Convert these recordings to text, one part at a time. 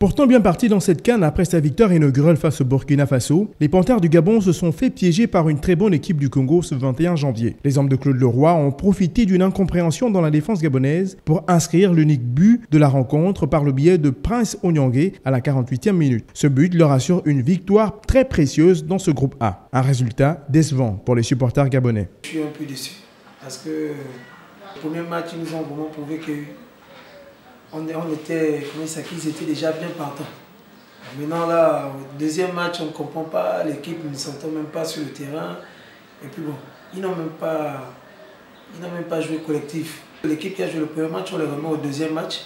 Pourtant bien parti dans cette CAN après sa victoire inaugurale face au Burkina Faso, les Panthères du Gabon se sont fait piéger par une très bonne équipe du Congo ce 21 janvier. Les hommes de Claude Leroy ont profité d'une incompréhension dans la défense gabonaise pour inscrire l'unique but de la rencontre par le biais de Prince Onyangé à la 48e minute. Ce but leur assure une victoire très précieuse dans ce groupe A. Un résultat décevant pour les supporters gabonais. Je suis un peu déçu parce que le premier match, ils nous ont vraiment prouvé que ils étaient déjà bien partants. Maintenant là, au deuxième match, on ne comprend pas, l'équipe ne s'entend même pas sur le terrain. Et puis bon, ils n'ont même pas joué collectif. L'équipe qui a joué le premier match, on les remet au deuxième match.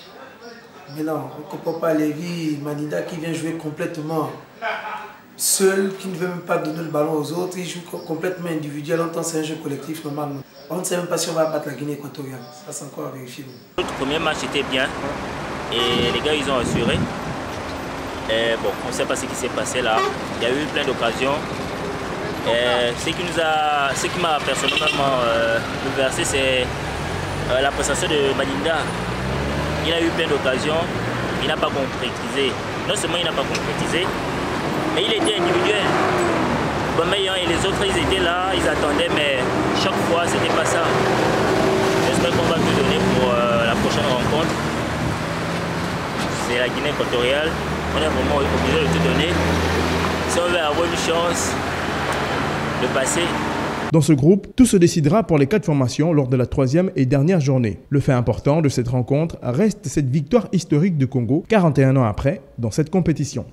Mais non, on ne comprend pas Lévi, Manida qui vient jouer complètement seul, qui ne veut même pas donner le ballon aux autres. Il joue complètement individuel, en tant que c'est un jeu collectif normalement. On ne sait même pas si on va battre la Guinée équatoriale. Ça, c'est encore à vérifier. Le premier match était bien et les gars, ils ont assuré. Et bon, on ne sait pas ce qui s'est passé là. Il y a eu plein d'occasions. Ce qui m'a personnellement bouleversé, c'est la prestation de Maninda. Il a eu plein d'occasions, il n'a pas concrétisé. Non seulement il n'a pas concrétisé, mais il était individuel. Bambayan et les autres, ils étaient là, ils attendaient, mais chaque fois, c'était pas ça. J'espère qu'on va tout donner pour la prochaine rencontre. C'est la Guinée équatoriale. On est vraiment obligé de tout donner. Si on veut avoir une chance de passer. Dans ce groupe, tout se décidera pour les 4 formations lors de la 3e et dernière journée. Le fait important de cette rencontre reste cette victoire historique du Congo, 41 ans après, dans cette compétition.